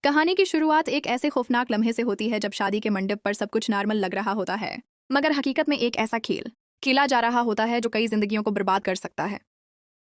कहानी की शुरुआत एक ऐसे खौफनाक लम्हे से होती है जब शादी के मंडप पर सब कुछ नॉर्मल लग रहा होता है, मगर हकीकत में एक ऐसा खेल खेला जा रहा होता है जो कई जिंदगियों को बर्बाद कर सकता है।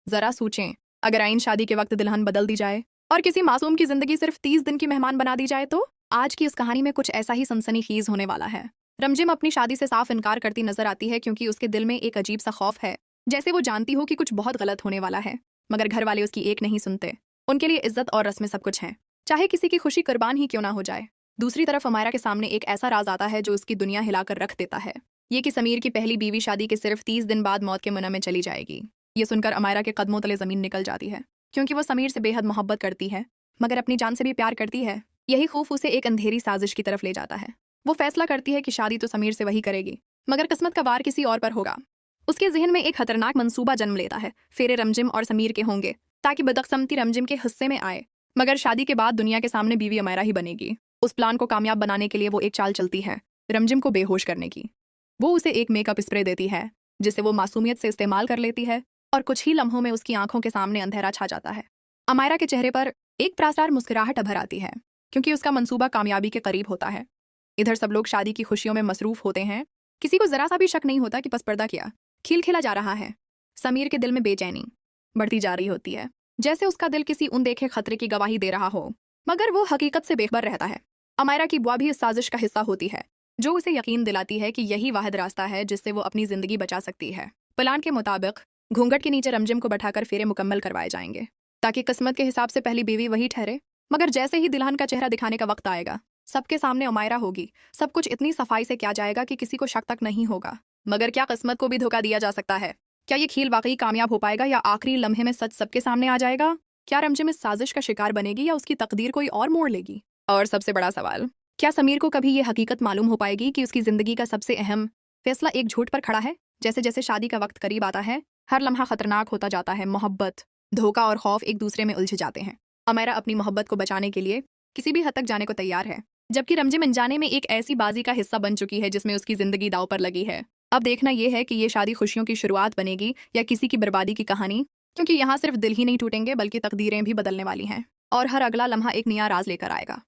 जरा सोचें, अगर आइन शादी के वक्त दुल्हन बदल दी जाए और किसी मासूम की जिंदगी सिर्फ 30 दिन की मेहमान बना दी जाए तो आज की इस कहानी में कुछ ऐसा ही सनसनीखेज होने वाला है। रमजिम अपनी शादी से साफ इनकार करती नजर आती है क्योंकि उसके दिल में एक अजीब सा खौफ है, जैसे वो जानती हो कि कुछ बहुत गलत होने वाला है। मगर घर वाले उसकी एक नहीं सुनते। उनके लिए इज्जत और रस्में सब कुछ है, चाहे किसी की खुशी कुर्बान ही क्यों ना हो जाए। दूसरी तरफ अमायरा के सामने एक ऐसा राज आता है जो उसकी दुनिया हिलाकर रख देता है। ये कि समीर की पहली बीवी शादी के सिर्फ 30 दिन बाद मौत के मुना में चली जाएगी। ये सुनकर अमायरा के कदमों तले जमीन निकल जाती है, क्योंकि वो समीर से बेहद मोहब्बत करती है, मगर अपनी जान से भी प्यार करती है। यही खौफ उसे एक अंधेरी साजिश की तरफ ले जाता है। वो फैसला करती है कि शादी तो समीर से वही करेगी, मगर किस्मत का वार किसी और पर होगा। उसके जहन में एक खतरनाक मंसूबा जन्म लेता है। फेरे रमजिम और समीर के होंगे ताकि बदकिस्मती रमजिम के हिस्से में आए, मगर शादी के बाद दुनिया के सामने बीवी अमायरा ही बनेगी। उस प्लान को कामयाब बनाने के लिए वो एक चाल चलती है, रमजिम को बेहोश करने की। वो उसे एक मेकअप स्प्रे देती है जिसे वो मासूमियत से इस्तेमाल कर लेती है, और कुछ ही लम्हों में उसकी आंखों के सामने अंधेरा छा जाता है। अमायरा के चेहरे पर एक प्रासार मुस्कुराहट अभर आती है, क्योंकि उसका मंसूबा कामयाबी के करीब होता है। इधर सब लोग शादी की खुशियों में मसरूफ होते हैं। किसी को जरा सा भी शक नहीं होता कि पसपर्दा किया खेल खेला जा रहा है। समीर के दिल में बेचैनी बढ़ती जा रही होती है, जैसे उसका दिल किसी अनदेखे खतरे की गवाही दे रहा हो, मगर वो हकीकत से बेखबर रहता है। अमायरा की बुआ भी इस साजिश का हिस्सा होती है, जो उसे यकीन दिलाती है कि यही वाहिद रास्ता है जिससे वो अपनी जिंदगी बचा सकती है। प्लान के मुताबिक घूंघट के नीचे रमजिम को बैठाकर फेरे मुकम्मल करवाए जाएंगे, ताकि किस्मत के हिसाब से पहली बीवी वही ठहरे। मगर जैसे ही दुल्हन का चेहरा दिखाने का वक्त आएगा, सबके सामने अमायरा होगी। सब कुछ इतनी सफाई से किया जाएगा कि किसी को शक तक नहीं होगा। मगर क्या किस्मत को भी धोखा दिया जा सकता है? क्या ये खेल वाकई कामयाब हो पाएगा, या आखिरी लम्हे में सच सबके सामने आ जाएगा? क्या रमजिम इस साजिश का शिकार बनेगी, या उसकी तकदीर कोई और मोड़ लेगी? और सबसे बड़ा सवाल, क्या समीर को कभी ये हकीकत मालूम हो पाएगी कि उसकी जिंदगी का सबसे अहम फैसला एक झूठ पर खड़ा है? जैसे जैसे शादी का वक्त करीब आता है, हर लम्हा खतरनाक होता जाता है। मोहब्बत, धोखा और खौफ एक दूसरे में उलझ जाते हैं। अमायरा अपनी मोहब्बत को बचाने के लिए किसी भी हद तक जाने को तैयार है, जबकि रमजिम अनजाने में एक ऐसी बाजी का हिस्सा बन चुकी है जिसमें उसकी जिंदगी दांव पर लगी है। अब देखना यह है कि ये शादी खुशियों की शुरुआत बनेगी या किसी की बर्बादी की कहानी, क्योंकि यहाँ सिर्फ दिल ही नहीं टूटेंगे बल्कि तकदीरें भी बदलने वाली हैं, और हर अगला लम्हा एक नया राज लेकर आएगा।